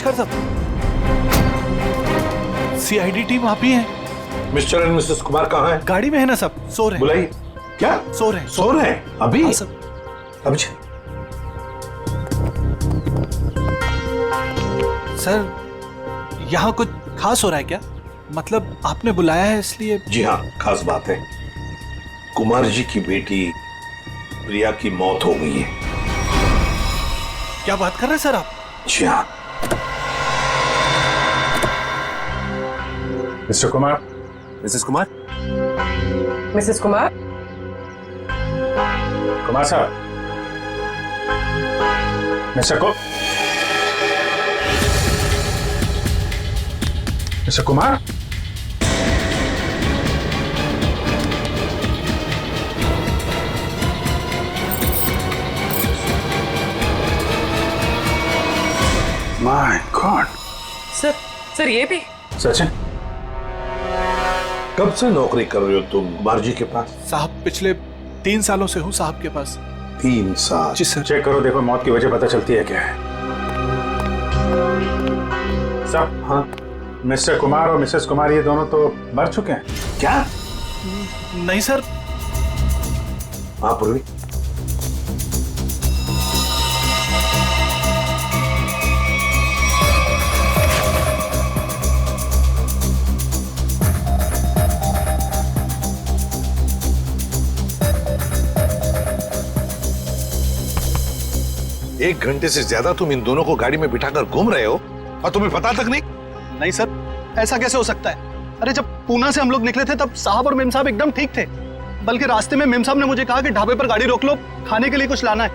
नमस्कार साहब। CID team आप ही हैं? मिस्टर एंड मिसेस कुमार कहाँ हैं? गाड़ी में है ना साहब, सो रहे हैं। बुलाइए। क्या सो रहे हैं? सो रहे हैं अभी? हाँ सर। अभी सर यहाँ कुछ खास हो रहा है क्या? मतलब आपने बुलाया है इसलिए? जी हाँ, खास बात है। कुमार जी की बेटी प्रिया की मौत हो गई है। क्या बात कर रहे हैं सर आप? जी हाँ। Mr Kumar. Mrs Kumar. Mrs Kumar. Kumar साहब। Mr Kumar. My God. Sir ये भी? सचिन, कब से नौकरी कर रहे हो तुम कुमार जी के पास? साहब पिछले 3 सालों से हूँ साहब के पास। 3 साल? जी सर। चेक करो, देखो मौत की वजह पता चलती है क्या है। साहब, हाँ। मिस्टर कुमार और मिसेस कुमार ये दोनों तो मर चुके हैं। क्या? नहीं सर। हाँ पूर्वी। एक घंटे से ज्यादा तुम इन दोनों को गाड़ी में बिठाकर घूम रहे हो और तुम्हें पता तक नहीं? नहीं सर, ऐसा कैसे हो सकता है? अरे जब पूना से हम लोग निकले थे तब साहब और मेम साहब एकदम ठीक थे। बल्कि रास्ते में मेम साहब ने मुझे कहा कि ढाबे पर गाड़ी रोक लो, खाने के लिए कुछ लाना है।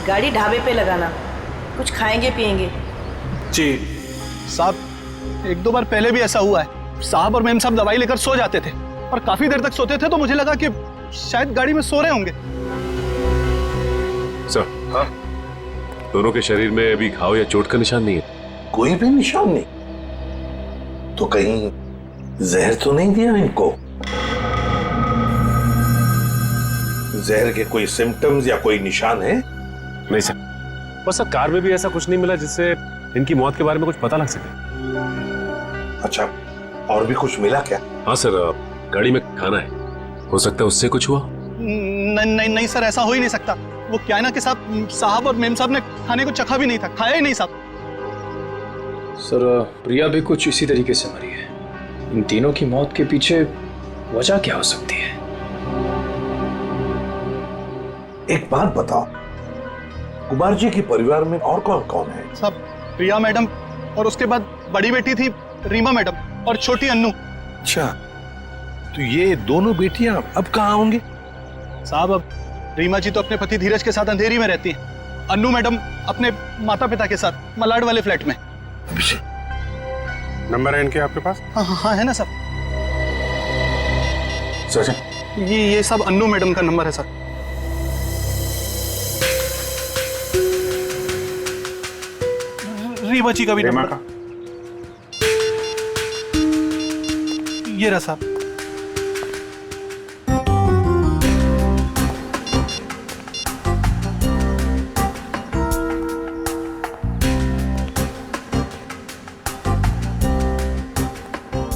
गाड़ी ढाबे पे लगाना, कुछ खाएंगे पिएंगे? जी साहब, 1-2 बार पहले भी ऐसा हुआ है। साहब और मेम साहब दवाई लेकर सो जाते थे और काफी देर तक सोते थे, तो मुझे लगा कि शायद गाड़ी में सो रहे होंगे। सर, हाँ? दोनों के शरीर में अभी घाव या चोट का निशान नहीं है। कोई भी निशान नहीं? तो कहीं जहर तो नहीं दिया इनको? जहर के कोई सिम्टम्स या कोई निशान है? नहीं सर, बस सर कार में भी ऐसा कुछ नहीं मिला जिससे इनकी मौत के बारे में कुछ पता लग सके। अच्छा, और भी कुछ मिला क्या? हाँ सर, गाड़ी में खाना है, हो सकता है उससे कुछ हुआ। नहीं सर, ऐसा हो ही नहीं सकता। वो क्या है ना कि साहब और मेम साहब ने खाने को चखा भी नहीं था, खाया ही नहीं साहब। सर, प्रिया भी कुछ इसी तरीके से मरी है। इन तीनों की मौत के पीछे वजह क्या हो सकती है? एक बात बताओ, कुमार जी के परिवार में और कौन कौन है? साहब, प्रिया मैडम और उसके बाद बड़ी बेटी थी रीमा मैडम और छोटी अन्नू। अच्छा, तो ये दोनों बेटियां अब कहाँ होंगे? साहब, अब रीमा जी तो अपने पति धीरज के साथ अंधेरी में रहती हैं। अन्नू मैडम अपने माता पिता के साथ मलाड वाले फ्लैट में। नंबर है इनके आपके पास? हाँ है ना सर। सचिन, ये सब अन्नू मैडम का नंबर है सर। रीमा जी का भी रीमा नंबर। का? ये रहा साहब।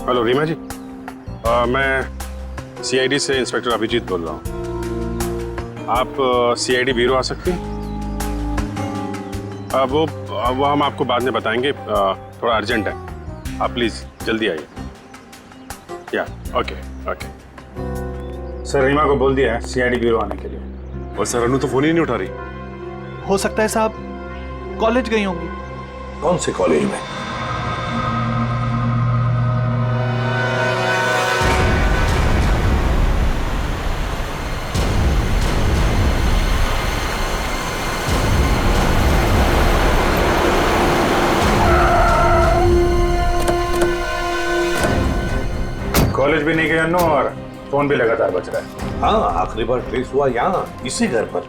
हेलो रीमा जी, मैं सीआईडी से इंस्पेक्टर अभिजीत बोल रहा हूँ। आप सीआईडी ब्यूरो आ सकती हैं? वो हम आपको बाद में बताएंगे, थोड़ा अर्जेंट है। आप प्लीज़ जल्दी आइए। या ओके। सर, रीमा को बोल दिया है सीआईडी ब्यूरो आने के लिए। और सर, अनु तो फोन ही नहीं उठा रही। हो सकता है साहब कॉलेज गई होंगी। कौन से कॉलेज में? कॉलेज भी नहीं गए अन्नू और फोन भी लगातार बज रहा है। हाँ, आखिरी बार ट्रेस हुआ यहाँ, इसी घर पर।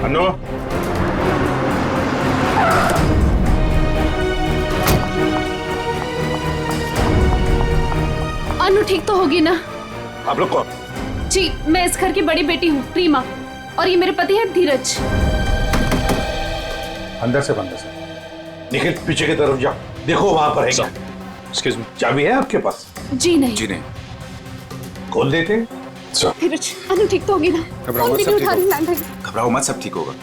अन्नू, अनु ठीक तो होगी ना? आप लोग कौन? जी, मैं इस घर की बड़ी बेटी हूँ, रीमा। और ये मेरे पति हैं धीरज। अंदर से बंद है सर। निखिल पीछे की तरफ जा, देखो वहां पर है क्या। Excuse me. चाबी है आपके पास? जी नहीं। जी नहीं। खोल देते। धीरज, अनु ठीक तो होगी ना? घबराओ फोन मत, भी सब नहीं ठीक उठा रही होगा। लैंडलाइन। घबराओ मत, सब ठीक होगा।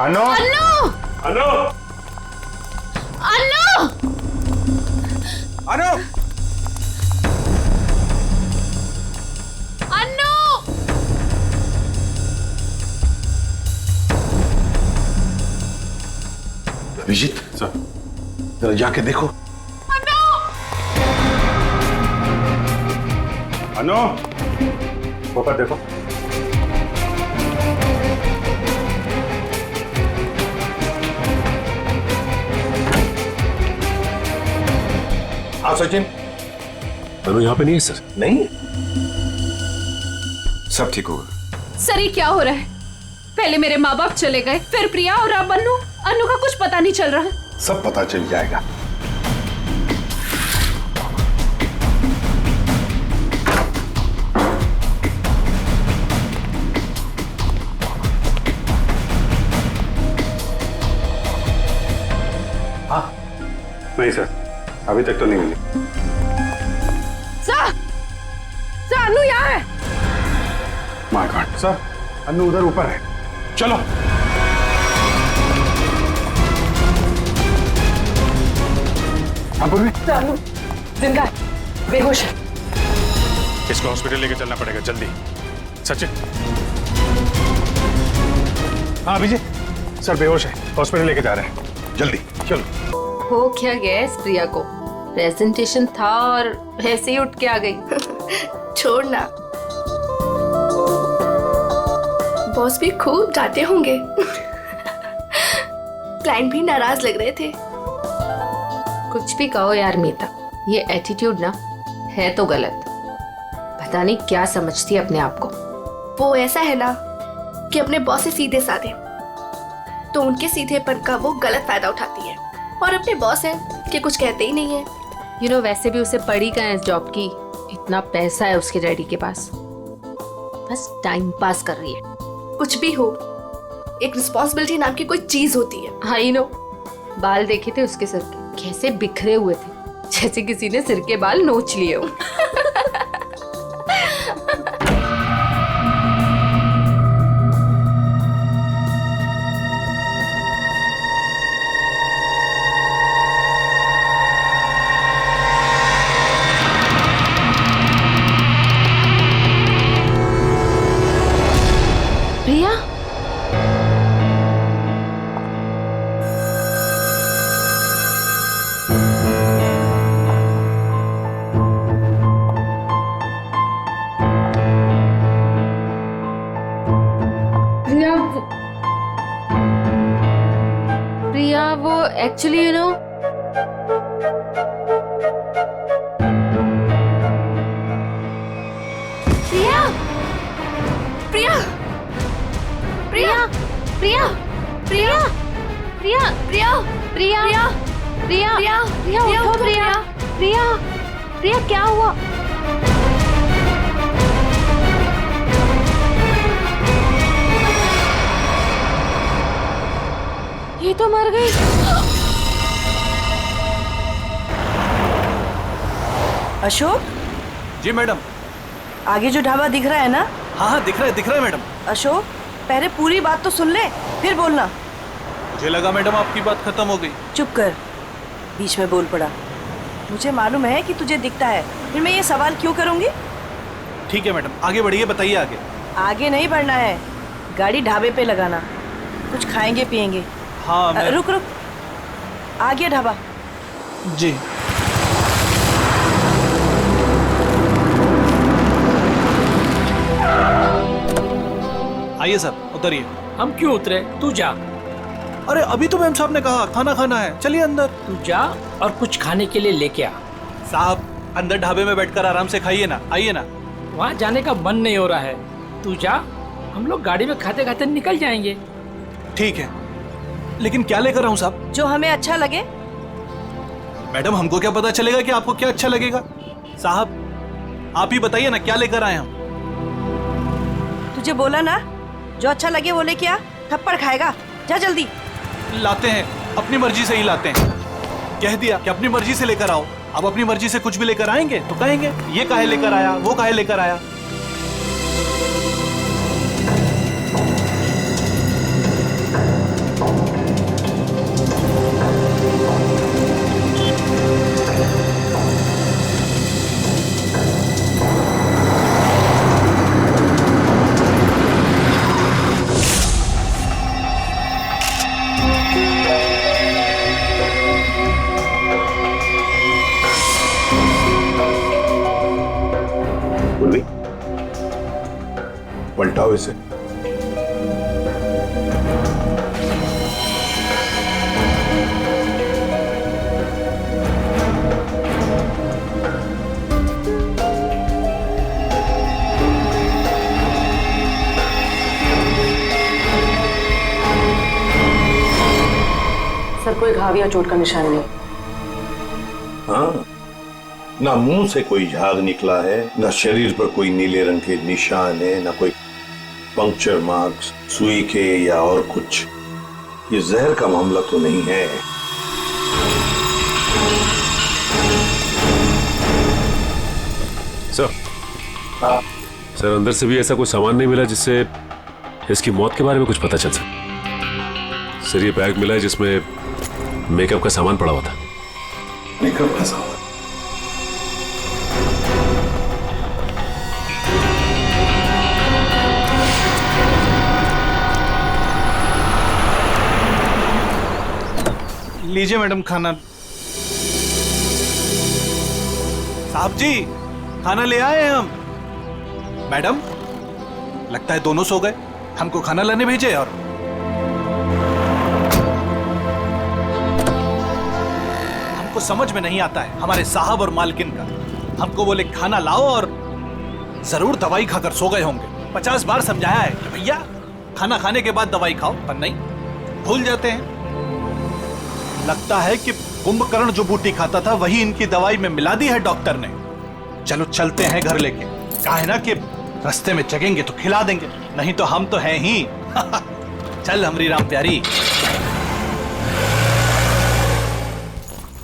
अनु अनु! अनु अनु! अनु! अनु! अभिजीत सर। जरा जाके देखो। अनु ऊपर देखो। हाँ सचिन। अनु यहाँ पे नहीं है सर। नहीं, सब ठीक होगा। सर ये क्या हो रहा है? पहले मेरे माँ बाप चले गए, फिर प्रिया और अब अनु। अनु का कुछ पता नहीं चल रहा है। सब पता चल जाएगा। नहीं सर, अभी तक तो नहीं मिली। सर! सर अनु यहाँ है। माय गॉड सर, अनु उधर ऊपर है। चलो। हाँ पूर्वी, अनु जिंदा है, बेहोश है। इसको हॉस्पिटल लेके चलना पड़ेगा जल्दी। सचिन। हाँ अभिजीत, सर बेहोश है, हॉस्पिटल लेके जा रहे हैं, जल्दी चलो। हो क्या गया इस प्रिया को? प्रेजेंटेशन था और ऐसे ही उठ के आ गई। छोड़ना, बॉस भी खूब डांटे होंगे। क्लाइंट भी नाराज लग रहे थे। कुछ भी कहो यार मीता, ये एटीट्यूड ना है तो गलत। पता नहीं क्या समझती है अपने आप को। वो ऐसा है ना कि अपने बॉस से सीधे साधे, तो उनके सीधेपन का वो गलत फायदा उठाती है। और अपने बॉस है कि कुछ कहते ही नहीं है। यू नो वैसे भी उसे पड़ी कहाँ है इस जॉब की? इतना पैसा है उसके डैडी के पास, बस टाइम पास कर रही है। कुछ भी हो, एक रिस्पॉन्सिबिलिटी नाम की कोई चीज होती है। आई नो, बाल देखे थे उसके सर के, कैसे बिखरे हुए थे, जैसे किसी ने सिर के बाल नोच लिए हो। प्रिया, प्रिया वो एक्चुअली यू नो प्रिया, प्रिया, प्रिया, प्रिया, प्रिया, प्रिया, प्रिया, प्रिया, प्रिया, प्रिया, प्रिया उठो प्रिया, प्रिया, प्रिया क्या हुआ? ये तो मर गई। अशोक, जी मैडम। आगे जो ढाबा दिख रहा है ना? हाँ हाँ दिख रहा है मैडम। अशोक, पहले पूरी बात तो सुन ले, फिर बोलना। मुझे लगा मैडम आपकी बात खत्म हो गई। चुप कर, बीच में बोल पड़ा। मुझे मालूम है कि तुझे दिखता है, फिर मैं ये सवाल क्यों करूंगी? ठीक है मैडम, आगे बढ़िए, बताइए आगे। आगे नहीं बढ़ना है, गाड़ी ढाबे पे लगाना, कुछ खाएंगे पिएंगे। हाँ रुक रुक, आ गया ढाबा। जी। आइए सर, उतरिए। हम क्यों उतरे? तू जा। अरे अभी तो मैम साहब ने कहा खाना खाना है, चलिए अंदर। तू जा और कुछ खाने के लिए लेके आ। साहब अंदर ढाबे में बैठकर आराम से खाइए ना, आइए ना। वहाँ जाने का मन नहीं हो रहा है, तू जा, हम लोग गाड़ी में खाते खाते निकल जाएंगे। ठीक है, लेकिन क्या लेकर आऊं साहब? जो हमें अच्छा लगे। मैडम हमको क्या पता चलेगा कि आपको क्या अच्छा लगेगा? साहब आप ही बताइए ना क्या लेकर आए हम। तुझे बोला ना, जो अच्छा लगे वो लेके आ, थप्पड़ खाएगा। जा जल्दी। लाते हैं, अपनी मर्जी से ही लाते हैं। कह दिया कि अपनी मर्जी से लेकर आओ। अब अपनी मर्जी से कुछ भी लेकर आएंगे तो कहेंगे ये काहे लेकर आया, वो काहे लेकर आया। पलटाओ इसे। सर कोई घाव या चोट का निशान नहीं। हाँ, ना मुंह से कोई झाग निकला है, ना शरीर पर कोई नीले रंग के निशान है, ना कोई पंक्चर मार्क्स सुई के या और कुछ। ये जहर का मामला तो नहीं है। सर, सर अंदर से भी ऐसा कोई सामान नहीं मिला जिससे इसकी मौत के बारे में कुछ पता चल सके। सर ये बैग मिला है जिसमें मेकअप का सामान पड़ा हुआ था। मेकअप का सामान? लीजिए मैडम खाना। साहब जी खाना ले आए हैं हम। मैडम लगता है दोनों सो गए, हमको खाना लाने भेजे। और हमको समझ में नहीं आता है हमारे साहब और मालकिन का। हमको बोले खाना लाओ और जरूर दवाई खाकर सो गए होंगे। 50 बार समझाया है कि भैया खाना खाने के बाद दवाई खाओ, पर नहीं, भूल जाते हैं। लगता है कि कुंभकर्ण जो बूटी खाता था वही इनकी दवाई में मिला दी है डॉक्टर ने। चलो चलते हैं घर लेके। कहा है ना कि रास्ते में जगेंगे तो खिला देंगे, नहीं तो हम तो हैं ही। चल हमरी राम प्यारी।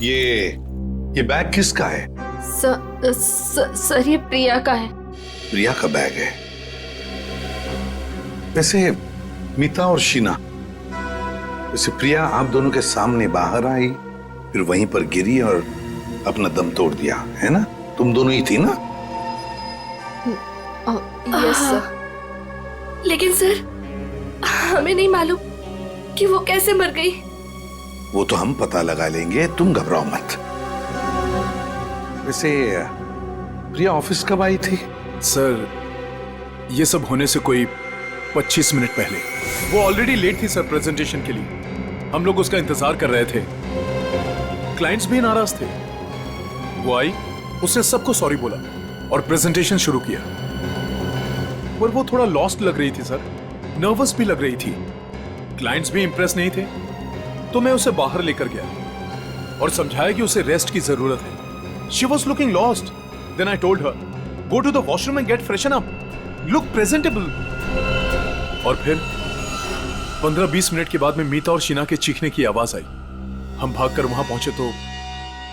ये बैग किसका है? सर ये प्रिया का है। प्रिया का बैग है? वैसे मीता और शीना, वैसे प्रिया आप दोनों के सामने बाहर आई, फिर वहीं पर गिरी और अपना दम तोड़ दिया, है ना? तुम दोनों ही थी ना? Yes sir. लेकिन सर हमें नहीं मालूम कि वो कैसे मर गई। वो तो हम पता लगा लेंगे, तुम घबराओ मत। वैसे प्रिया ऑफिस कब आई थी? सर ये सब होने से कोई 25 मिनट पहले। वो ऑलरेडी लेट थी सर प्रेजेंटेशन के लिए। हम लोग उसका इंतजार कर रहे थे। क्लाइंट्स भी नाराज थे। वो आई, उसने सबको सॉरी बोला और प्रेजेंटेशन शुरू किया। पर वो थोड़ा लॉस्ट लग रही थी सर, नर्वस भी लग रही थी। क्लाइंट्स भी इंप्रेस नहीं थे, तो मैं उसे बाहर लेकर गया और समझाया कि उसे रेस्ट की जरूरत है। She was looking lost. Then I told her, go to the washroom and get freshen up, look presentable. और फिर 15-20 मिनट के बाद में मीता और शीना के चीखने की आवाज आई। हम भागकर वहां पहुंचे तो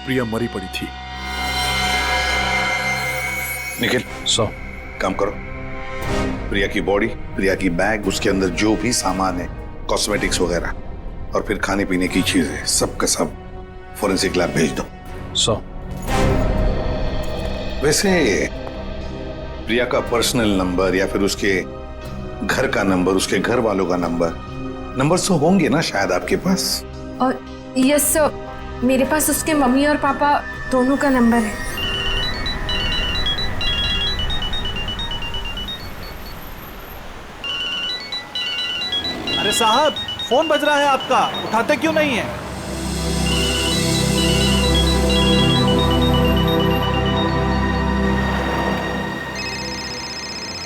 प्रिया मरी पड़ी थी। निखिल, काम करो। प्रिया की बॉडी, प्रिया की बैग, उसके अंदर जो भी सामान है, कॉस्मेटिक्स वगैरह, और फिर खाने पीने की चीजें, सब का सब फोरेंसिक लैब भेज दो। वैसे प्रिया का पर्सनल नंबर या फिर उसके घर का नंबर, उसके घर वालों का नंबर तो होंगे ना शायद आपके पास? और यस सर, मेरे पास उसके मम्मी और पापा दोनों का नंबर है। अरे साहब फोन बज रहा है आपका, उठाते क्यों नहीं है?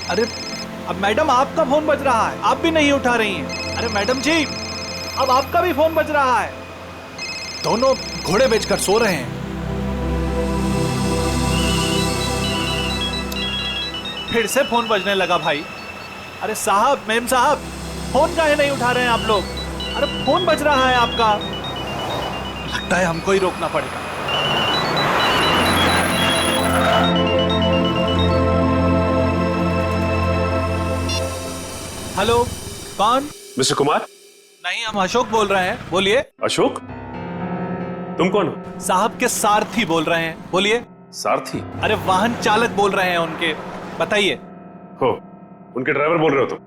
अरे अब मैडम आपका फोन बज रहा है, आप भी नहीं उठा रही हैं। अरे मैडम जी अब आपका भी फोन बज रहा है। दोनों घोड़े बेचकर सो रहे हैं। फिर से फोन बजने लगा भाई। अरे साहब, मेम साहब, फोन काहे नहीं उठा रहे हैं आप लोग? अरे फोन बज रहा है आपका। लगता है हमको ही रोकना पड़ेगा। हेलो, कौन? मिस्टर कुमार? नहीं, हम अशोक बोल रहे हैं, बोलिए। अशोक? तुम कौन हो? साहब के सारथी बोल रहे हैं, बोलिए। सारथी? अरे वाहन चालक बोल रहे हैं उनके, बताइए। हो, उनके ड्राइवर बोल रहे हो तुम?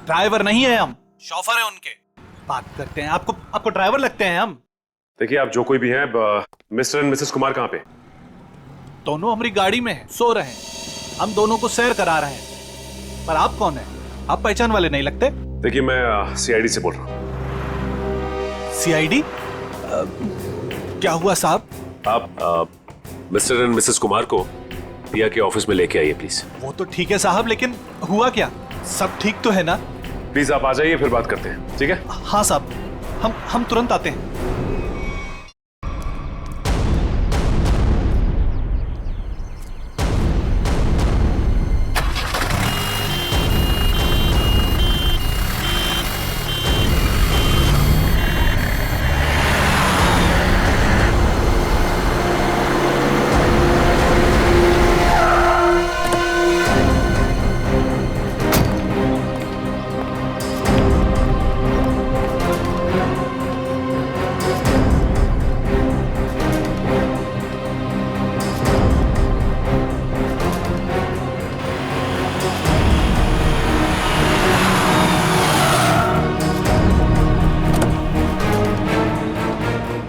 ड्राइवर नहीं है हम, शॉफर है उनके। बात करते हैं, आपको ड्राइवर लगते हैं हम? देखिए, आप जो कोई भी हैं, मिस्टर एंड मिसेस कुमार कहाँ पे? दोनों हमारी गाड़ी में हैं, सो रहे हैं। हम दोनों को सैर करा रहे हैं। पर आप कौन है? आप पहचान वाले नहीं लगते। देखिए, मैं सीआईडी से बोल रहा हूँ। सीआईडी? क्या हुआ साहब? आप मिस्टर एंड मिसेस कुमार को पिया के ऑफिस में लेके आइए प्लीज। वो तो ठीक है साहब, लेकिन हुआ क्या? सब ठीक तो है ना? प्लीज आप आ जाइए, फिर बात करते हैं, ठीक है? हाँ साहब, हम तुरंत आते हैं।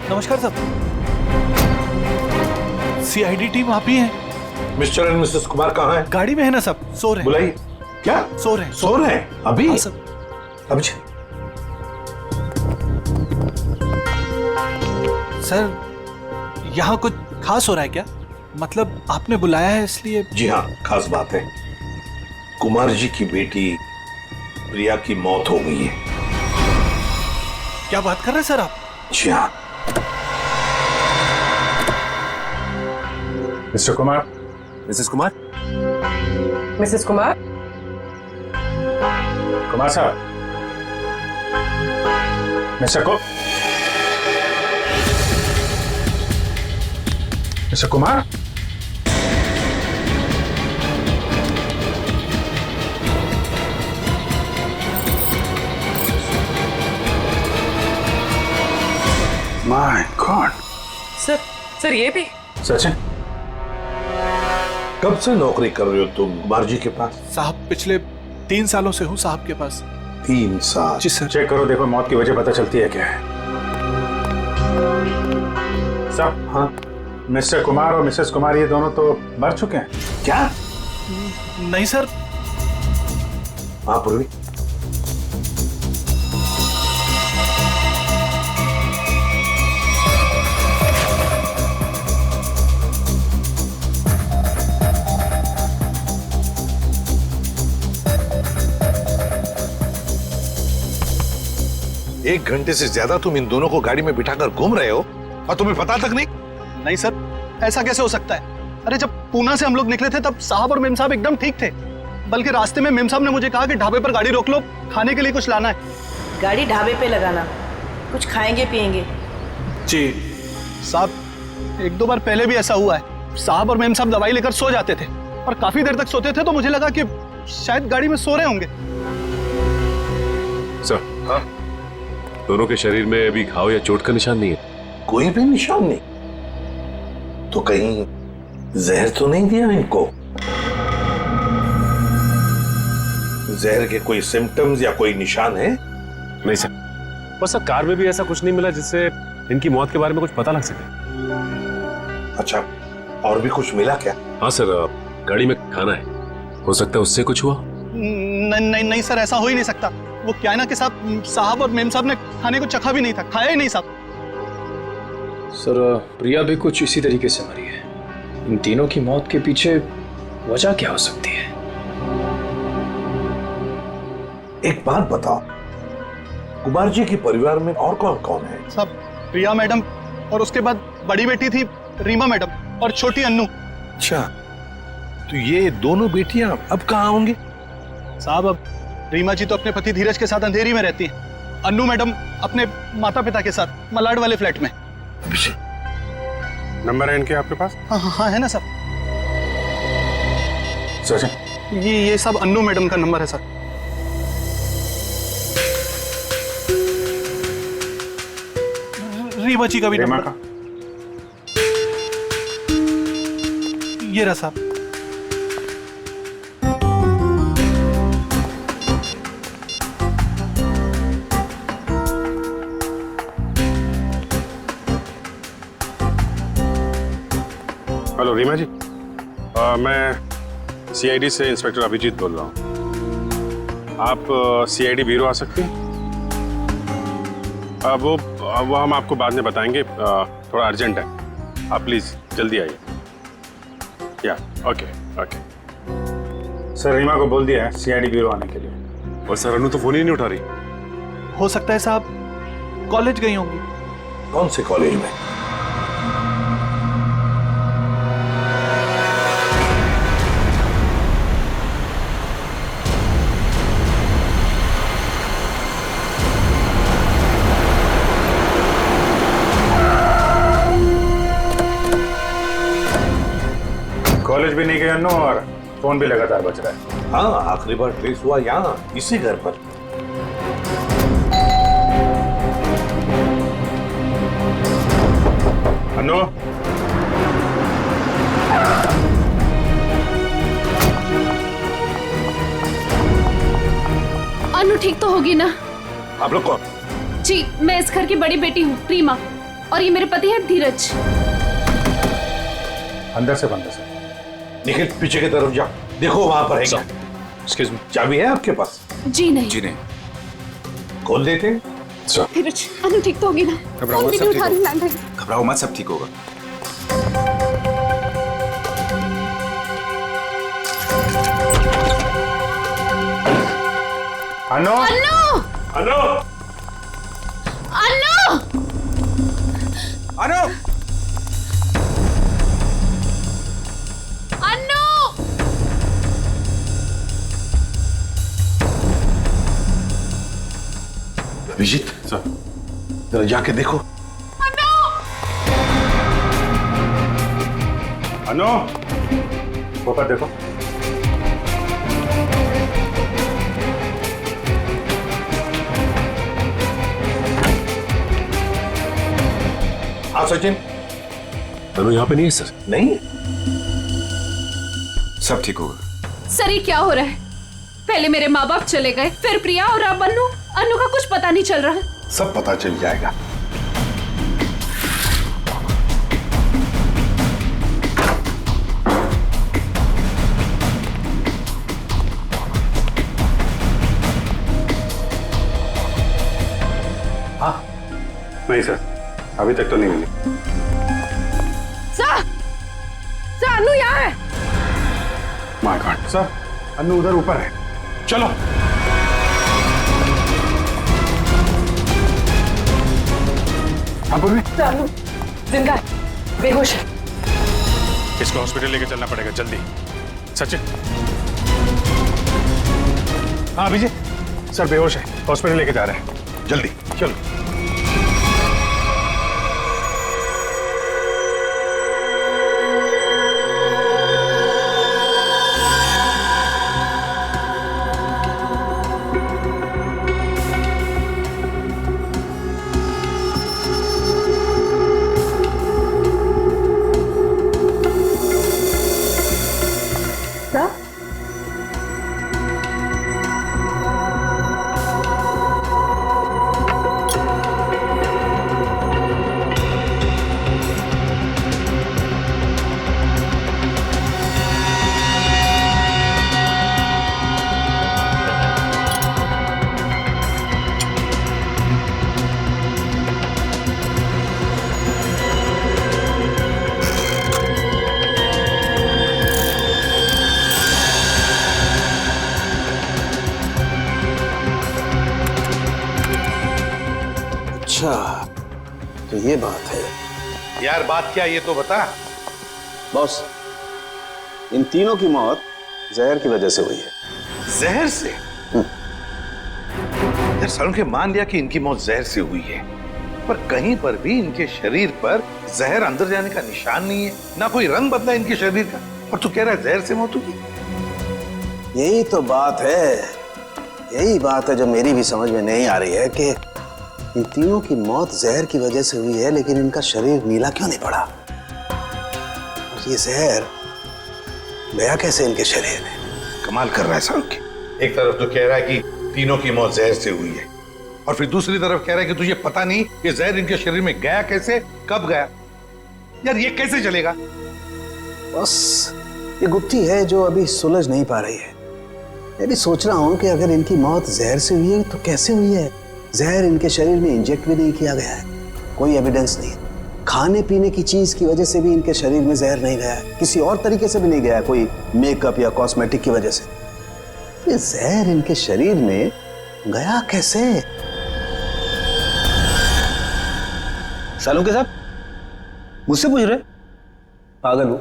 नमस्कार साहब, सीआईडी टीम आप ही हैं? मिस्टर एंड मिसेस कुमार कहाँ हैं? गाड़ी में है ना सब, सो रहे हैं। बुलाइए। क्या? सो रहे हैं। सो रहे हैं अभी? हाँ, सब। अभी सर, यहाँ कुछ खास हो रहा है क्या? मतलब आपने बुलाया है इसलिए? जी हाँ, खास बात है। कुमार जी की बेटी प्रिया की मौत हो गई है। क्या बात कर रहे हैं सर आप? जी हाँ। Mr Kumar, Mrs Kumar, Mrs Kumar, Kumar साहब, Mr Kumar, my God. Sir ये भी? सच है? कब से नौकरी कर रहे हो तुम कुमार जी के पास? साहब, पिछले 3 सालों से हूँ साहब के पास। 3 साल? जी सर। चेक करो, देखो मौत की वजह पता चलती है क्या है। सब? हाँ, मिस्टर कुमार और मिसेस कुमार ये दोनों तो मर चुके हैं। क्या? नहीं सर। हाँ पूर्वी, एक घंटे से ज्यादा तुम इन दोनों को गाड़ी में बिठाकर घूम रहे हो और तुम्हें पता तक नहीं? नहीं सर, ऐसा कैसे हो सकता है? अरे जब पूना से हम लोग निकले थे तब साहब और मेम साहब एकदम ठीक थे। बल्कि रास्ते में मेम साहब ने मुझे कहा कि ढाबे पर गाड़ी रोक लो, खाने के लिए कुछ लाना है। गाड़ी ढाबे पे लगाना, कुछ खाएंगे पिएंगे। जी साहब, 1-2 बार पहले भी ऐसा हुआ है। साहब और मेम साहब दवाई लेकर सो जाते थे और काफी देर तक सोते थे, तो मुझे लगा कि शायद गाड़ी में सो रहे होंगे। सर, हाँ? दोनों के शरीर में अभी घाव या चोट का निशान नहीं है? कोई भी निशान नहीं। तो कहीं जहर तो नहीं दिया इनको? जहर के कोई सिम्टम्स या कोई निशान है? नहीं सर, बस सर कार में भी ऐसा कुछ नहीं मिला जिससे इनकी मौत के बारे में कुछ पता लग सके। अच्छा, और भी कुछ मिला क्या? हाँ सर, गाड़ी में खाना है, हो सकता है उससे कुछ हुआ। नहीं सर, ऐसा हो ही नहीं सकता। वो क्या है ना कि साहब और मेम साहब ने खाने को चखा भी नहीं था, खाया ही नहीं साहब। सर, प्रिया भी कुछ इसी तरीके से मरी है। इन तीनों की मौत के पीछे वजह क्या हो सकती है? एक बात बताओ, कुमार जी के परिवार में और कौन कौन है? सब प्रिया मैडम और उसके बाद बड़ी बेटी थी रीमा मैडम। और छोटी अन्नू। अच्छा, तो ये दोनों बेटियां अब कहाँ होंगी? साहब अब रीमा जी तो अपने पति धीरज के साथ अंधेरी में रहती हैं। अन्नू मैडम अपने माता पिता के साथ मलाड वाले फ्लैट में। नंबर है इनके आपके पास? हाँ हाँ हाँ है ना सर। सचिन, ये सब अन्नू मैडम का नंबर है सर। रीमा जी का भी रीमा नंबर। का? ये रहा साहब। हेलो रीमा जी, मैं सीआईडी से इंस्पेक्टर अभिजीत बोल रहा हूँ। आप सीआईडी ब्यूरो आ सकती हैं? वो हम आपको बाद में बताएंगे, थोड़ा अर्जेंट है। आप प्लीज़ जल्दी आइए। या ओके ओके। सर रीमा को बोल दिया है सीआईडी ब्यूरो आने के लिए। और सर अनु तो फोन ही नहीं उठा रही। हो सकता है साहब कॉलेज गई होंगी। कौन से कॉलेज में? कॉलेज भी नहीं गए अन्नू और फोन भी लगातार बज रहा है। हाँ, आखिरी बार ट्रेस हुआ यहाँ, इसी घर पर। अन्नू, अनु ठीक तो होगी ना? आप लोग कौन? जी, मैं इस घर की बड़ी बेटी हूँ रीमा, और ये मेरे पति है धीरज। अंदर से बंद है सर। निखिल पीछे की तरफ जा, देखो वहां पर है क्या? Excuse me. चाबी है आपके पास? जी नहीं। जी नहीं। खोल देते हैं। धीरज, अनु ठीक तो होगी ना? घबराओ मत, सब ठीक होगा। घबराओ मत, सब ठीक होगा। अन्नू, अनु! अन्नू, अनु! अनु! अनु! अभिजीत सर, जरा जाके देखो। अन्नू, ऊपर देखो। हाँ सचिन। अनु यहाँ पे नहीं है सर। नहीं, सब ठीक होगा। सर ये क्या हो रहा है? पहले मेरे माँ बाप चले गए, फिर प्रिया, और अब अनु। अनु का कुछ पता नहीं चल रहा है। सब पता चल जाएगा। हाँ नहीं सर, अभी तक तो नहीं मिली। सर, अनु यहाँ है। माय गॉड सर, अन्नू उधर ऊपर है। चलो। हाँ पूर्वी, अनु जिंदा है, बेहोश है। इसको हॉस्पिटल लेके चलना पड़ेगा जल्दी। सचिन। हाँ अभिजीत, सर बेहोश है, हॉस्पिटल लेके जा रहे हैं, जल्दी चलो। अच्छा, तो ये बात है। यार बात क्या, ये तो बता। बॉस, इन तीनों की मौत जहर की वजह से हुई है। जहर से? यार सालुंखे मान लिया कि इनकी मौत जहर से हुई है, पर कहीं पर भी इनके शरीर पर जहर अंदर जाने का निशान नहीं है, ना कोई रंग बदला इनके शरीर का, और तू कह रहा है जहर से मौत हुई? यही तो बात है, यही बात है जो मेरी भी समझ में नहीं आ रही है कि इन तीनों की मौत जहर की वजह से हुई है, लेकिन इनका शरीर नीला क्यों नहीं पड़ा? और ये जहर गया कैसे इनके शरीर में? कमाल कर रहा है सालुंखे। एक तरफ तो कह रहा है कि तीनों की मौत जहर से हुई है, और फिर दूसरी तरफ कह रहा है कि तुझे पता नहीं कि जहर इनके शरीर में गया कैसे, कब गया। यार ये कैसे चलेगा? बस ये गुत्थी है जो अभी सुलझ नहीं पा रही है। मैं भी सोच रहा हूं कि अगर इनकी मौत जहर से हुई है तो कैसे हुई है? जहर इनके शरीर में इंजेक्ट भी नहीं किया गया है, कोई एविडेंस नहीं। खाने पीने की चीज की वजह से भी इनके शरीर में जहर नहीं गया है, किसी और तरीके से भी नहीं गया है, कोई मेकअप या कॉस्मेटिक की वजह से। ये जहर इनके शरीर में गया कैसे? सालुंखे साहब मुझसे पूछ रहे? पागल हूं,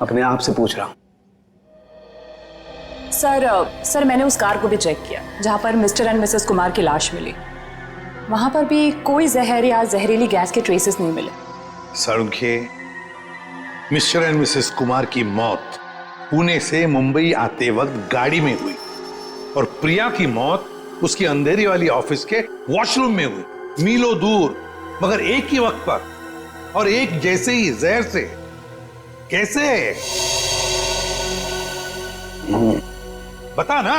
अपने आप से पूछ रहा हूं। सर मैंने उस कार को भी चेक किया जहां पर मिस्टर एंड मिसेस कुमार की लाश मिली। वहां पर भी कोई जहर या जहरीली गैस के ट्रेसेस नहीं मिले। Salunkhe, mister and Mrs Kumar की मौत पुणे से मुंबई आते वक्त गाड़ी में हुई, और प्रिया की मौत उसकी अंधेरी वाली ऑफिस के वॉशरूम में हुई, मीलों दूर, मगर एक ही वक्त पर और एक जैसे ही जहर से। कैसे? बता ना।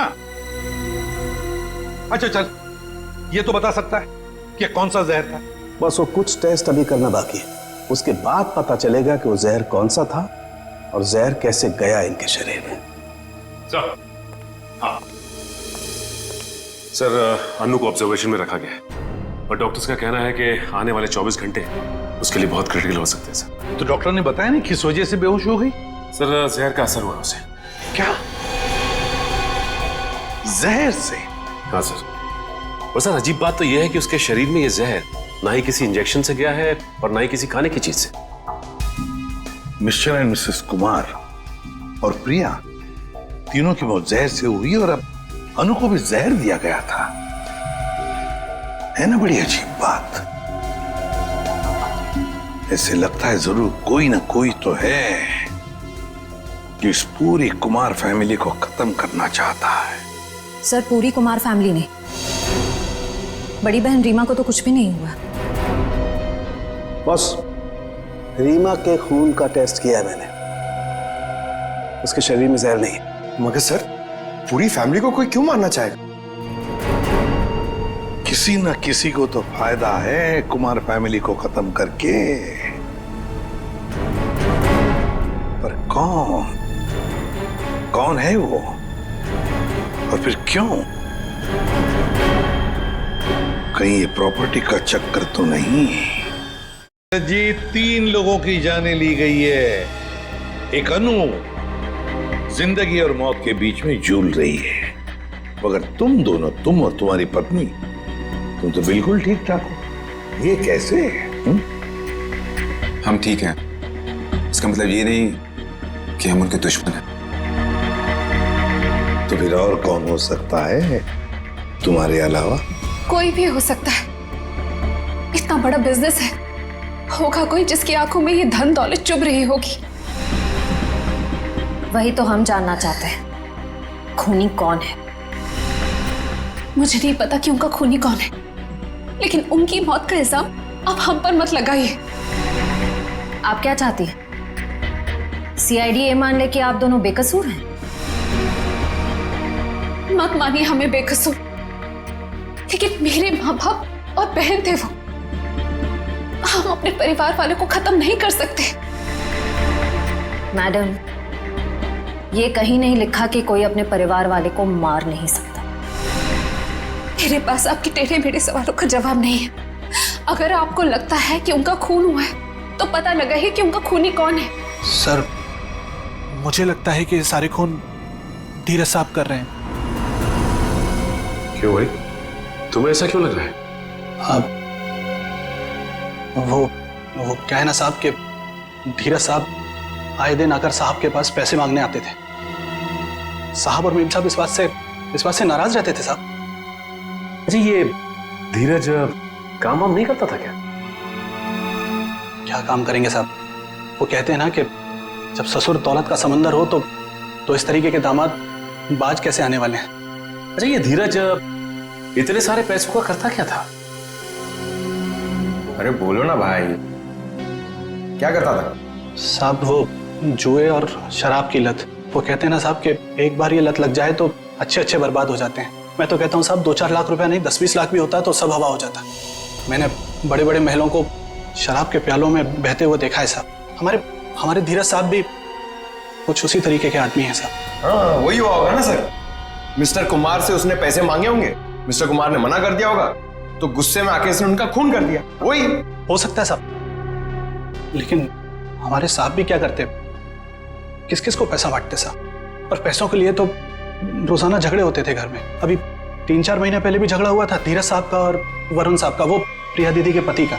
अच्छा चल, ये तो बता सकता है कि कौन सा जहर था? बस वो कुछ टेस्ट अभी करना बाकी है, उसके बाद पता चलेगा कि वो जहर कौन सा था और जहर कैसे गया इनके शरीर में। सर, हाँ सर, अनु को ऑब्जर्वेशन में रखा गया है, और डॉक्टर्स का कहना है कि आने वाले 24 घंटे उसके लिए बहुत क्रिटिकल हो सकते हैं सर। तो डॉक्टर ने बताया नहीं किस वजह से बेहोश हो गई? सर जहर का असर हुआ उसे। क्या? जहर से? हाँ सर। और सर अजीब बात तो यह है कि उसके शरीर में यह जहर ना ही किसी इंजेक्शन से गया है और ना ही किसी खाने की चीज से। मिस्टर एंड मिसेस कुमार और प्रिया तीनों की मौत जहर से हुई, और अब अनु को भी जहर दिया गया था। है ना बड़ी अजीब बात। ऐसे लगता है जरूर कोई ना कोई तो है जो इस पूरी कुमार फैमिली को खत्म करना चाहता है। सर पूरी कुमार फैमिली ने, बड़ी बहन रीमा को तो कुछ भी नहीं हुआ। बस रीमा के खून का टेस्ट किया मैंने, उसके शरीर में जहर नहीं। मगर सर पूरी फैमिली को कोई क्यों मारना चाहेगा? किसी न किसी को तो फायदा है कुमार फैमिली को खत्म करके, पर कौन है वो, और फिर क्यों? कहीं ये प्रॉपर्टी का चक्कर तो नहीं? जी 3 लोगों की जानें ली गई है। एक अनु जिंदगी और मौत के बीच में झूल रही है, मगर तुम दोनों, तुम और तुम्हारी पत्नी, तुम तो बिल्कुल ठीक ठाक हो। ये कैसे? हम ठीक हैं, इसका मतलब ये नहीं कि हम उनके दुश्मन हैं। तो फिर और कौन हो सकता है तुम्हारे अलावा? कोई भी हो सकता है, इतना बड़ा बिजनेस है, होगा कोई जिसकी आंखों में ये धन दौलत चुभ रही होगी। वही तो हम जानना चाहते हैं, खूनी कौन है? मुझे नहीं पता कि उनका खूनी कौन है, लेकिन उनकी मौत का इल्जाम आप हम पर मत लगाइए। आप क्या चाहती हैं? सीआईडी ये मान ले कि आप दोनों बेकसूर हैं? मत मानिए हमें बेकसूर, लेकिन मेरे माँ बाप और बहन थे वो, हम अपने परिवार वालों को खत्म नहीं कर सकते। मैडम, ये कहीं नहीं लिखा कि कोई अपने परिवार वाले को मार नहीं सकता। मेरे पास आपके टेढ़े मेढ़े सवालों का जवाब नहीं है। अगर आपको लगता है कि उनका खून हुआ है, तो पता लगा ही कि उनका खूनी कौन है। सर, मुझे लगता है कि ये सारे खून धीरज साहब कर रहे हैं। क्यों भाई, तुम्हें ऐसा क्यों लग रहा है? वो क्या है ना साहब के धीरज साहब आए दिन आकर साहब के पास पैसे मांगने आते थे। साहब और मीम साहब इस बात से नाराज रहते थे साहब। अच्छा, ये धीरज काम वाम नहीं करता था क्या? क्या काम करेंगे साहब? वो कहते हैं ना कि जब ससुर दौलत का समंदर हो तो इस तरीके के दामाद बाज कैसे आने वाले हैं। अच्छा, ये धीरज इतने सारे पैसों का करता क्या था? अरे बोलो ना भाई, क्या करता था? साहब वो जुए और शराब की लत। वो कहते हैं ना साहब कि एक बार ये लत लग जाए तो अच्छे बर्बाद हो जाते हैं। मैं तो कहता हूँ साहब 2-4 लाख रुपया नहीं 10-20 लाख भी होता तो सब हवा हो जाता। मैंने बड़े बड़े महलों को शराब के प्यालों में बहते हुए देखा है साहब। हमारे धीरज साहब भी कुछ उसी तरीके के आदमी हैं साहब। हाँ, वही हुआ होगा ना सर। मिस्टर कुमार से उसने पैसे मांगे होंगे, मिस्टर कुमार ने मना कर दिया होगा, तो गुस्से में आके इसने उनका खून कर दिया। वही हो सकता है साहब, लेकिन हमारे साहब भी क्या करते, किस किस को पैसा बांटते साहब। और पैसों के लिए तो रोजाना झगड़े होते थे घर में। अभी 3-4 महीने पहले भी झगड़ा हुआ था धीरज साहब का और वरुण साहब का, वो प्रिया दीदी के पति का।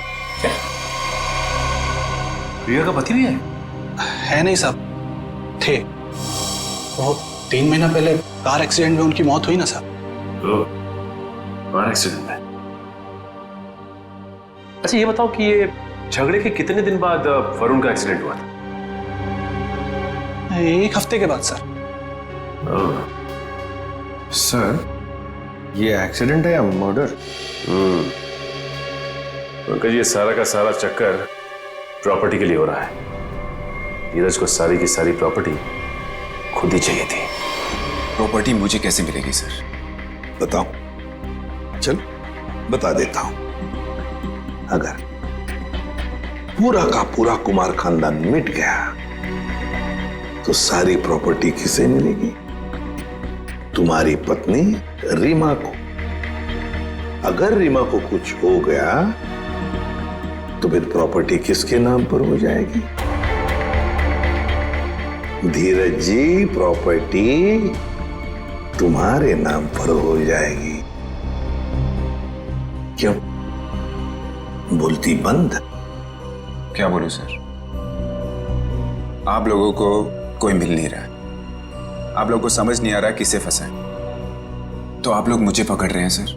प्रिया का पति भी है नहीं साहब, थे। वो 3 महीना पहले कार एक्सीडेंट में उनकी मौत हुई ना साहब। कार एक्सीडेंट में? अच्छा, ये बताओ कि ये झगड़े के कितने दिन बाद वरुण का एक्सीडेंट हुआ था? 1 हफ्ते के बाद सर। सर, ये एक्सीडेंट है या मर्डर? पंकज, ये सारा का सारा चक्कर प्रॉपर्टी के लिए हो रहा है। धीरज को सारी की सारी प्रॉपर्टी खुद ही चाहिए थी। प्रॉपर्टी मुझे कैसे मिलेगी सर? बताओ, चल बता देता हूं। अगर पूरा का पूरा कुमार खानदान मिट गया तो सारी प्रॉपर्टी किसे मिलेगी? तुम्हारी पत्नी रीमा को। अगर रीमा को कुछ हो गया तो फिर प्रॉपर्टी किसके नाम पर हो जाएगी? धीरज जी, प्रॉपर्टी तुम्हारे नाम पर हो जाएगी। क्यों बोलती बंद? क्या बोलूं सर? आप लोगों को कोई मिल नहीं रहा है, आप लोगों को समझ नहीं आ रहा किसे फंसा है, तो आप लोग मुझे पकड़ रहे हैं सर।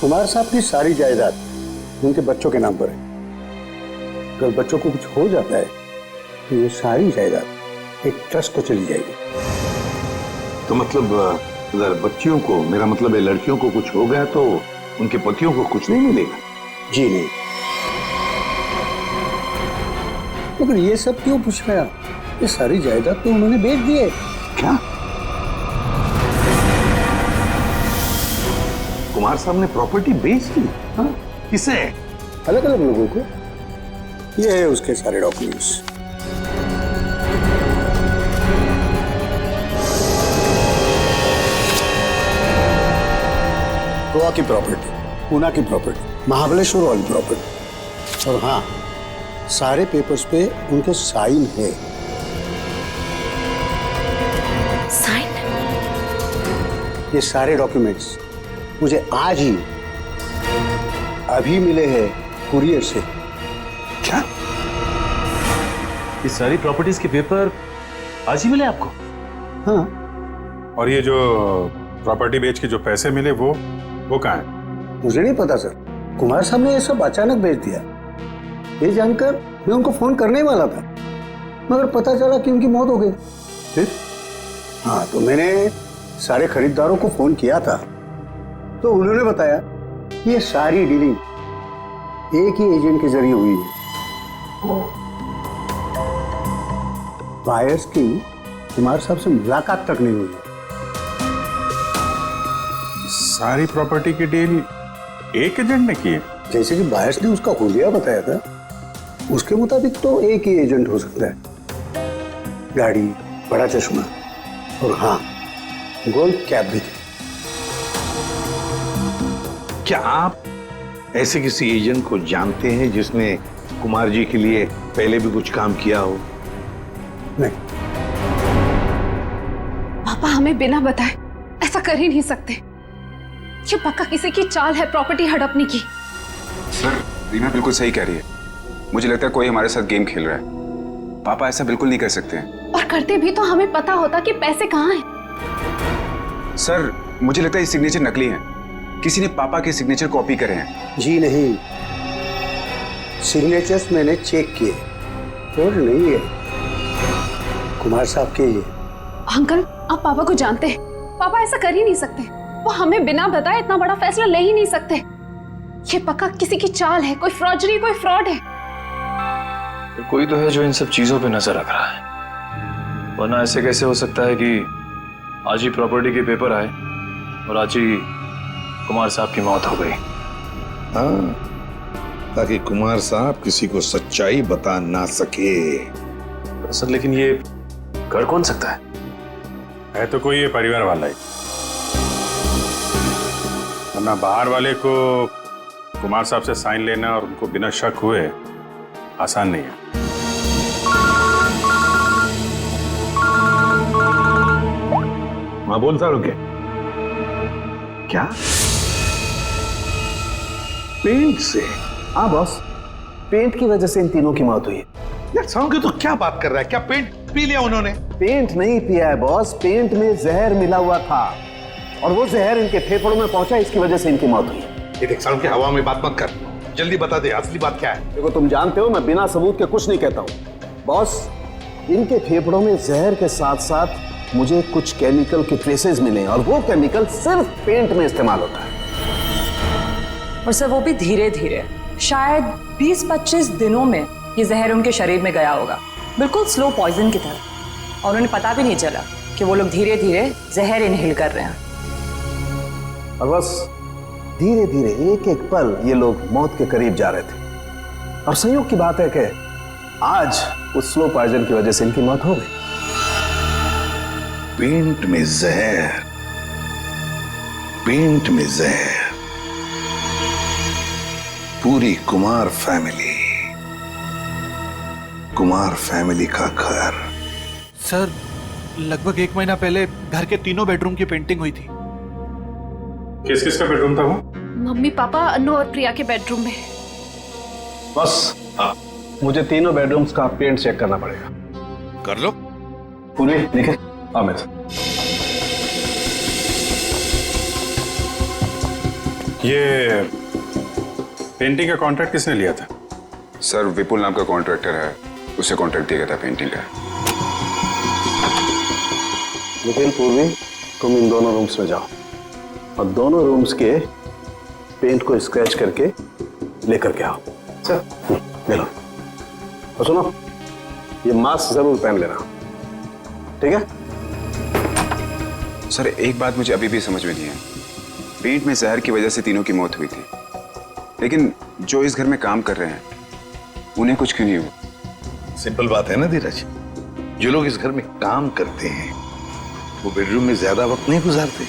कुमार साहब की सारी जायदाद उनके बच्चों के नाम पर है। अगर बच्चों को कुछ हो जाता है तो ये सारी जायदाद एक ट्रस्ट को चली जाएगी। तो मतलब अगर बच्चियों को, मेरा मतलब है लड़कियों को कुछ हो गया तो उनके पतियों को कुछ नहीं मिलेगा? जी नहीं। मगर ये सब क्यों पूछ रहे हैं? ये सारी जायदाद तो उन्होंने बेच दी है। क्या? कुमार साहब ने प्रॉपर्टी बेच दी? हाँ? किसे? अलग अलग लोगों को। ये है उसके सारे डॉक्यूमेंट्स। गोवा की प्रॉपर्टी, पूना की प्रॉपर्टी, महाबलेश्वर वाली प्रॉपर्टी, और हाँ, सारे पेपर्स पे उनके साइन है। साइन? ये सारे डॉक्यूमेंट्स मुझे आज ही अभी मिले हैं कुरियर से। क्या? ये सारी प्रॉपर्टीज के पेपर आज ही मिले आपको? हाँ। और ये जो प्रॉपर्टी बेच के जो पैसे मिले वो कहाँ है? मुझे नहीं पता सर, कुमार साहब ने ये सब अचानक भेज दिया। ये जानकर मैं उनको फोन करने वाला था, मगर पता चला कि उनकी मौत हो गई। फिर हाँ, तो मैंने सारे खरीदारों को फोन किया था, तो उन्होंने बताया कि ये सारी डीलिंग एक ही एजेंट के जरिए हुई है। बायर्स की कुमार साहब से मुलाकात तक नहीं हुई। सारी प्रॉपर्टी की डील एक एजेंट ने की है? जैसे कि बायर्स ने उसका हुलिया बताया था, उसके मुताबिक तो एक ही एजेंट हो सकता है। गाड़ी, बड़ा चश्मा और हाँ, गोल्ड कैप भी थी। क्या आप ऐसे किसी एजेंट को जानते हैं जिसने कुमार जी के लिए पहले भी कुछ काम किया हो? नहीं। पापा हमें बिना बताए ऐसा कर ही नहीं सकते। ये पक्का किसी की चाल है प्रॉपर्टी हड़पने की। सर रीना बिल्कुल सही कह रही है। मुझे लगता है कोई हमारे साथ गेम खेल रहा है। पापा ऐसा बिल्कुल नहीं कर सकते हैं। और करते भी तो हमें पता होता कि पैसे कहाँ हैं। सर मुझे लगता है ये सिग्नेचर नकली है। किसी ने पापा के सिग्नेचर कॉपी करे हैं। जी नहीं, सिग्नेचर्स मैंने चेक किए, और नहीं है कुमार साहब के ये। अंकल आप पापा को जानते हैं, पापा ऐसा कर ही नहीं सकते। वो हमें बिना बताए इतना बड़ा फैसला ले ही नहीं सकते। ये पक्का किसी की चाल है, कोई फ्रॉडरी, कोई फ्रॉड है। कोई तो है जो इन सब चीजों पे नजर रख रहा है, वरना ऐसे कैसे हो सकता है कि आज ही प्रॉपर्टी के पेपर आए और आज ही कुमार साहब की मौत हो गई। हाँ, ताकि कुमार साहब किसी को सच्चाई बता ना सके। सर लेकिन ये कर कौन सकता है तो कोई ये परिवार वाला ही, वरना बाहर वाले को कुमार साहब से साइन लेना और उनको बिना शक हुए आसान नहीं है। मां बोलता रुके क्या? पेंट से? हाँ बॉस, पेंट की वजह से इन तीनों की मौत हुई है। यार साउंड तो क्या बात कर रहा है? क्या पेंट पी लिया उन्होंने? पेंट नहीं पिया है बॉस, पेंट में जहर मिला हुआ था और वो जहर इनके फेफड़ों में पहुंचा, इसकी वजह से इनकी मौत हुई। ये देख साउंड की हवा में बात मत कर, जल्दी बता दे असली बात क्या है। देखो तुम जानते हो मैं बिना सबूत के कुछ नहीं कहता हूँ। बॉस इनके फेफड़ों में जहर के साथ साथ मुझे कुछ केमिकल के ट्रेसेस मिले और वो केमिकल सिर्फ पेंट में इस्तेमाल होता है। और सर वो भी धीरे धीरे, शायद 20-25 दिनों में ये जहर उनके शरीर में गया होगा, बिल्कुल स्लो पॉइजन की तरह, और उन्हें पता भी नहीं चला कि वो लोग धीरे धीरे जहर इनहेल कर रहे हैं। और बस धीरे धीरे एक एक पल ये लोग मौत के करीब जा रहे थे। और संयोग की बात है कि आज उस स्लो पॉइजन की वजह से इनकी मौत हो गई। पेंट में जहर, पेंट में जहर, पूरी कुमार फैमिली का घर। सर लगभग 1 महीना पहले घर के तीनों बेडरूम की पेंटिंग हुई थी। किस किस का बेडरूम था वो? मम्मी पापा अनु और प्रिया के बेडरूम में। बस मुझे तीनों बेडरूम्स का पेंट चेक करना पड़ेगा। कर लो। पूरी निखिल अमित। ये पेंटिंग का कॉन्ट्रैक्ट किसने लिया था? सर विपुल नाम का कॉन्ट्रैक्टर है, उसे कॉन्ट्रैक्ट दिया गया था पेंटिंग का। निखिल पूर्वी तुम इन दोनों रूम्स में जाओ और दोनों रूम्स के पेंट को स्क्रैच करके लेकर के आओ। सर ले लो। और सुनो ये मास्क जरूर पहन लेना, ठीक है? सर एक बात मुझे अभी भी समझ में नहीं है, पेंट में जहर की वजह से तीनों की मौत हुई थी, लेकिन जो इस घर में काम कर रहे हैं उन्हें कुछ क्यों नहीं हुआ? सिंपल बात है ना धीरज, जो लोग इस घर में काम करते हैं वो बेडरूम में ज्यादा वक्त नहीं गुजारते।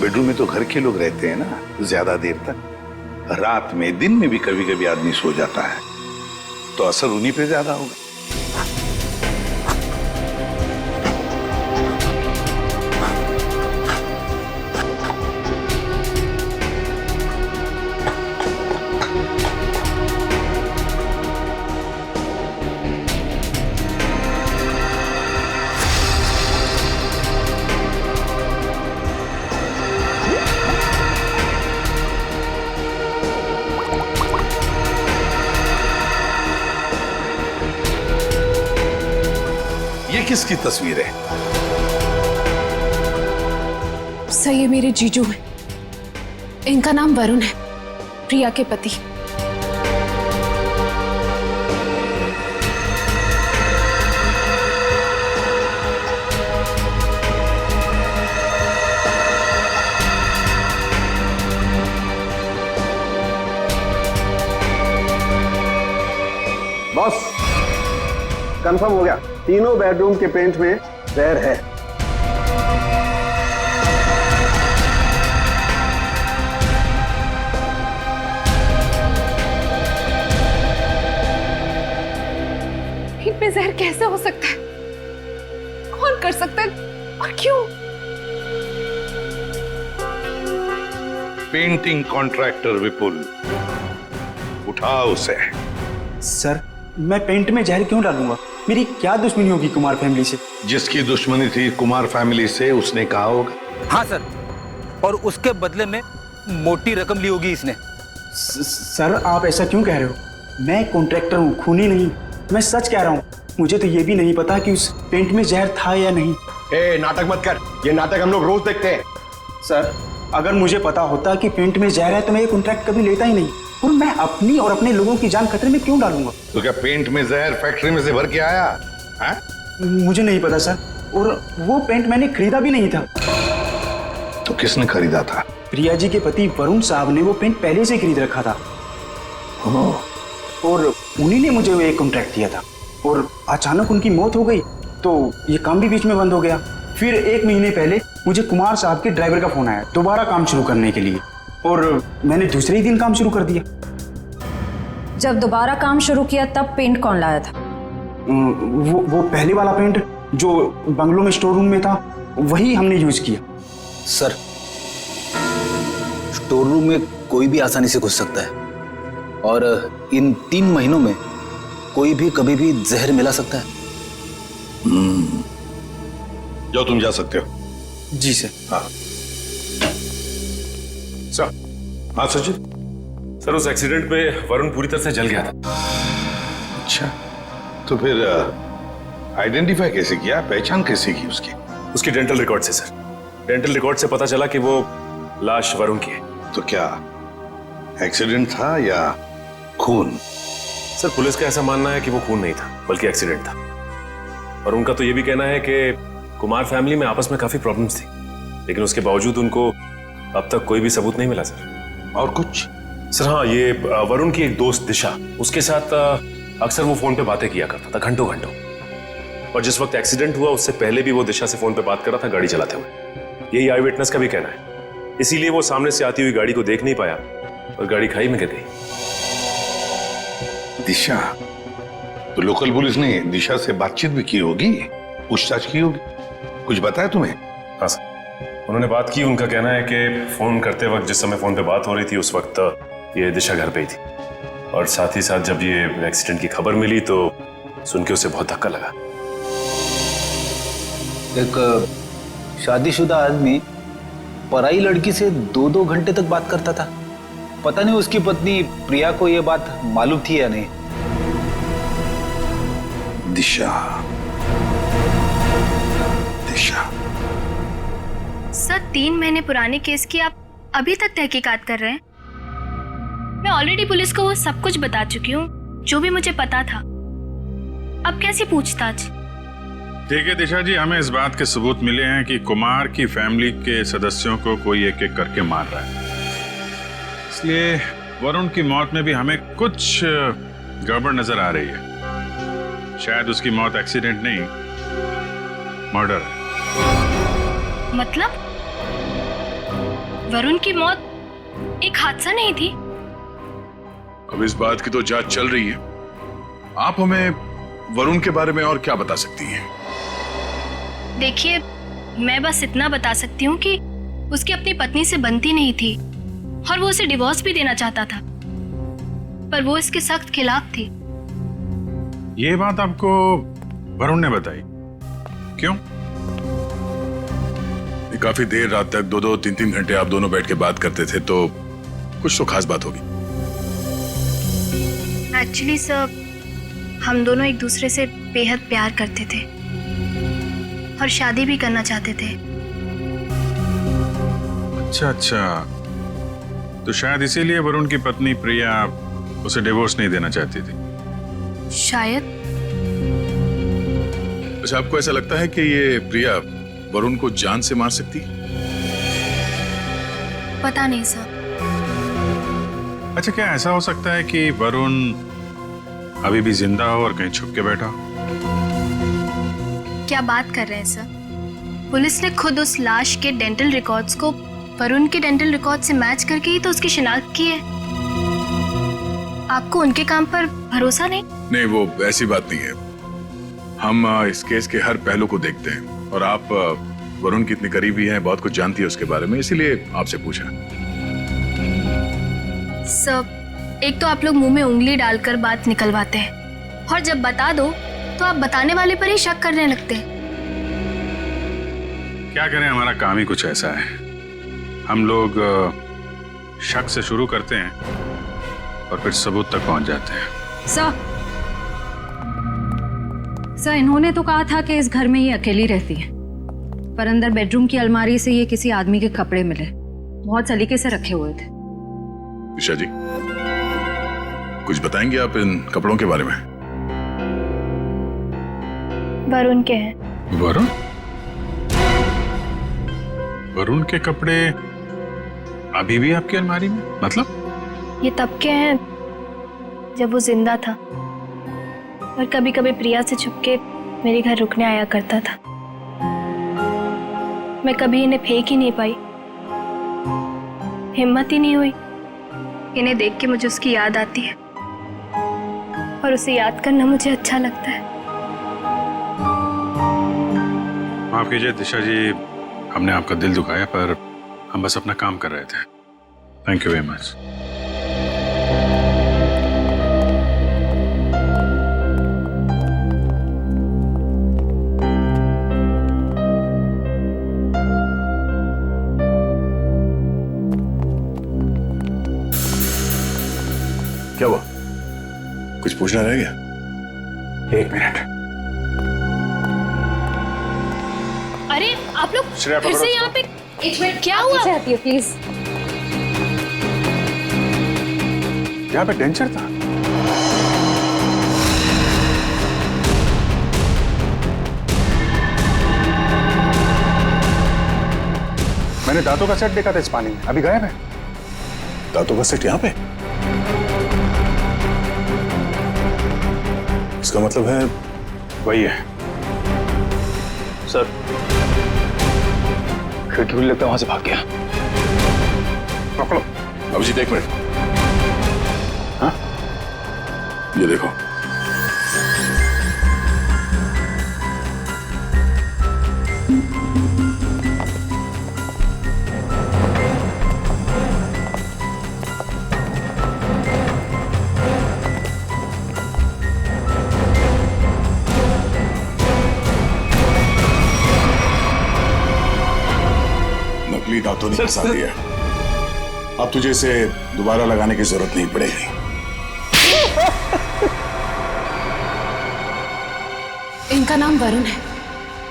बेडरूम में तो घर के लोग रहते हैं ना ज्यादा देर तक। रात में दिन में भी कभी कभी आदमी सो जाता है, तो असर उन्हीं पे ज्यादा होगा। किसकी तस्वीर है? सर ये मेरे जीजू हैं, इनका नाम वरुण है, प्रिया के पति। बॉस कंफर्म हो गया, तीनों बेडरूम के पेंट में जहर है। इनमें जहर कैसे हो सकता है? कौन कर सकता है और क्यों? पेंटिंग कॉन्ट्रैक्टर विपुल, उठाओ उसे। सर, मैं पेंट में जहर क्यों डालूंगा? मेरी क्या दुश्मनी होगी कुमार फैमिली से? जिसकी दुश्मनी थी कुमार फैमिली से उसने कहा होगा। हाँ सर, और उसके बदले में मोटी रकम ली होगी इसने। सर, आप ऐसा क्यों कह रहे हो? मैं कॉन्ट्रैक्टर हूँ, खूनी नहीं। मैं सच कह रहा हूँ। मुझे तो ये भी नहीं पता कि उस पेंट में जहर था या नहीं। नाटक मत कर, ये नाटक हम लोग रोज देखते हैं। सर, अगर मुझे पता होता कि पेंट में जहर है तो मैं ये कॉन्ट्रैक्ट कभी लेता ही नहीं। और मैं अपनी और अपने लोगों की जान खतरे में क्यों डालूंगा? तो क्या पेंट में जहर फैक्ट्री में से भर के आया है? मुझे नहीं पता सर, और वो पेंट मैंने खरीदा भी नहीं था। तो किसने खरीदा था? प्रिया जी के पति वरुण साहब ने वो पेंट पहले से खरीद रखा था। और उन्हीं ने मुझे वो एक कॉन्ट्रैक्ट दिया था। और अचानक उनकी मौत हो गई तो ये काम भी बीच में बंद हो गया। फिर 1 महीने पहले मुझे कुमार साहब के ड्राइवर का फोन आया दोबारा काम शुरू करने के लिए, और मैंने दूसरे ही दिन काम शुरू कर दिया। जब दोबारा काम शुरू किया तब पेंट कौन लाया था? वो पहले वाला पेंट जो बंगलों में स्टोर रूम में था, वही हमने यूज किया। सर, स्टोर रूम में कोई भी आसानी से घुस सकता है, और इन 3 महीनों में कोई भी कभी भी जहर मिला सकता है। जो तुम जा सकते हो। जी सर। हाँ सर। हाँ सचिन। सर, उस एक्सीडेंट में वरुण पूरी तरह से जल गया था। अच्छा, तो फिर आइडेंटिफाई कैसे किया, पहचान कैसे की उसकी? उसकी डेंटल रिकॉर्ड से सर। डेंटल रिकॉर्ड से पता चला कि वो लाश वरुण की है। तो क्या एक्सीडेंट था या खून? सर, पुलिस का ऐसा मानना है कि वो खून नहीं था बल्कि एक्सीडेंट था। और उनका तो ये भी कहना है कि कुमार फैमिली में आपस में काफी प्रॉब्लम्स थी, लेकिन उसके बावजूद उनको अब तक कोई भी सबूत नहीं मिला सर। और कुछ? सर हाँ, ये वरुण की एक दोस्त दिशा, उसके साथ अक्सर वो फोन पे बातें किया करता था घंटों घंटों। और जिस वक्त एक्सीडेंट हुआ उससे पहले भी वो दिशा से फोन पे बात कर रहा था गाड़ी चलाते हुए। यही आई विटनेस का भी कहना है। इसीलिए वो सामने से आती हुई गाड़ी को देख नहीं पाया और गाड़ी खाई में गिर गई। दिशा? तो लोकल पुलिस ने दिशा से बातचीत भी की होगी, पूछताछ की होगी। कुछ बताया तुम्हें? हाँ सर, उन्होंने बात की। उनका कहना है कि फोन करते वक्त जिस समय फोन पे बात हो रही थी उस वक्त ये दिशा घर पे ही थी, और साथ ही साथ जब ये एक्सीडेंट की खबर मिली तो सुन के उसे बहुत धक्का लगा। एक शादीशुदा आदमी पराई लड़की से 2-2 घंटे तक बात करता था। पता नहीं उसकी पत्नी प्रिया को यह बात मालूम थी या नहीं। दिशा, दिशा। सर, 3 महीने पुराने केस की आप अभी तक तहकीकात कर रहे हैं? मैं ऑलरेडी पुलिस को वो सब कुछ बता चुकी हूँ जो भी मुझे पता था। अब कैसी पूछताछ? ठीक है दिशा जी, हमें इस बात के सबूत मिले हैं कि कुमार की फैमिली के सदस्यों को कोई एक एक करके मार रहा है। इसलिए वरुण की मौत में भी हमें कुछ गड़बड़ नजर आ रही है। शायद उसकी मौत एक्सीडेंट नहीं, मर्डर है। मतलब वरुण की मौत एक हादसा नहीं थी? अब इस बात की तो जांच चल रही है। आप हमें वरुण के बारे में और क्या बता सकती हैं? देखिए, मैं बस इतना बता सकती हूँ कि उसकी अपनी पत्नी से बनती नहीं थी और वो उसे डिवोर्स भी देना चाहता था, पर वो इसके सख्त खिलाफ थी। ये बात आपको वरुण ने बताई? क्यों? काफी देर रात तक 2-2, 3-3 घंटे आप दोनों बैठ के बात करते थे, तो कुछ तो खास बात होगी। एक्चुअली सर, हम दोनों एक दूसरे से बेहद प्यार करते थे और शादी भी करना चाहते थे। अच्छा अच्छा, तो शायद इसीलिए वरुण की पत्नी प्रिया उसे डिवोर्स नहीं देना चाहती थी। शायद। अच्छा, आपको ऐसा लगता है कि ये प्रिया वरुण को जान से मार सकती? पता नहीं सर। अच्छा, क्या ऐसा हो सकता है कि वरुण अभी भी जिंदा हो और कहीं छुप के बैठा हो? क्या बात कर रहे हैं सर? पुलिस ने खुद उस लाश के डेंटल रिकॉर्ड्स को वरुण के डेंटल रिकॉर्ड से मैच करके ही तो उसकी शिनाख्त की है। आपको उनके काम पर भरोसा नहीं? नहीं, वो ऐसी बात नहीं है। हम इस केस के हर पहलू को देखते हैं। और आप वरुण की इतनी करीबी हैं, बहुत कुछ जानती है उसके बारे में, इसीलिए आपसे पूछा। सब एक तो आप लोग मुंह में उंगली डालकर बात निकलवाते हैं, और जब बता दो तो आप बताने वाले पर ही शक करने लगते हैं। क्या करें, हमारा काम ही कुछ ऐसा है। हम लोग शक से शुरू करते हैं और फिर सबूत तक पहुंच जाते हैं। सर, इन्होंने तो कहा था कि इस घर में ये अकेली रहती है, पर अंदर बेडरूम की अलमारी से ये किसी आदमी के कपड़े मिले, बहुत सलीके से रखे हुए थे। दिशा जी, कुछ बताएंगे आप इन कपड़ों के बारे में? वरुण के हैं। वरुण? वरुण के कपड़े अभी भी आपकी अलमारी में? मतलब ये तब के हैं जब वो जिंदा था, और कभी कभी प्रिया से छुपके मेरे घर रुकने आया करता था। मैं कभी इन्हें फेंक ही नहीं पाई, हिम्मत ही नहीं हुई। इन्हें देख के मुझे उसकी याद आती है, और उसे याद करना मुझे अच्छा लगता है। माफ कीजिए दिशा जी, हमने आपका दिल दुखाया, पर हम बस अपना काम कर रहे थे। Thank you very much. क्या हुआ? कुछ पूछना रह गया? 1 मिनट। अरे आप लोग श्रेया, फिर से यहाँ पे? एक मिनट, क्या हुआ? आती है प्लीज। यहाँ पे डेंचर था। मैंने दांतों का सेट देखा था इस पानी में, अभी गायब है। दांतों का सेट यहाँ पे? इसका मतलब है वही है। सर, खिड़की खुली लगता है, वहां से भाग गया। पकड़ो। अभिजीत, 1 मिनट। हाँ, ये देखो। नकली दांतों ने फंसा दिया। अब तुझे इसे दोबारा लगाने की जरूरत नहीं पड़ेगी। इनका नाम वरुण है,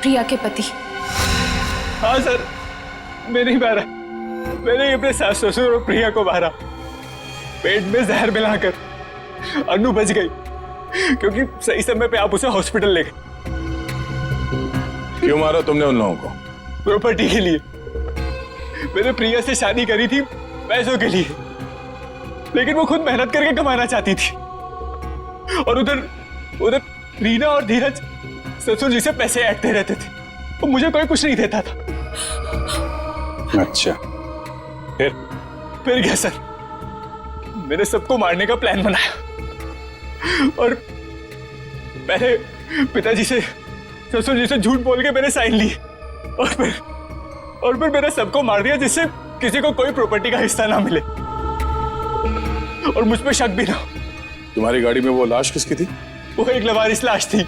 प्रिया के पति। हाँ सर, मैंने ही मारा। मैंने अपने सास ससुर और प्रिया को मारा, पेट में जहर मिलाकर। अनु बच गई क्योंकि सही समय पे आप उसे हॉस्पिटल ले गए। क्यों मारा तुमने उन लोगों को? प्रॉपर्टी के लिए। मैंने प्रिया से शादी करी थी पैसों के लिए, लेकिन वो खुद मेहनत करके कमाना चाहती थी, और उधर रीना और धीरज ससुर जी से पैसे ऐंठते रहते थे, और मुझे कोई कुछ नहीं देता था। अच्छा, फिर क्या सर, मैंने सबको मारने का प्लान बनाया, और पहले पिताजी से ससुर जी से झूठ बोल के मैंने साइन लिए, और फिर मैंने सबको मार दिया जिससे किसी को कोई प्रॉपर्टी का हिस्सा ना मिले और मुझ पे शक भी ना हो। तुम्हारी गाड़ी में वो लाश किसकी थी? वो एक लवारिस लाश थी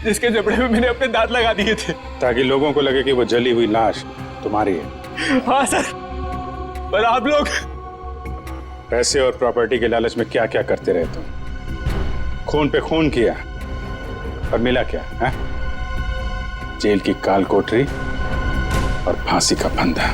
जिसके जबड़े में मैंने अपने दांत लगा दिए थे, ताकि लोगों को लगे कि वो जली हुई लाश तुम्हारी है। हाँ सर, पर आप लोग पैसे और प्रॉपर्टी के लालच में क्या क्या करते रहे तुम। खून पे खून किया और मिला क्या है? जेल की काल कोठरी और फांसी का फंदा।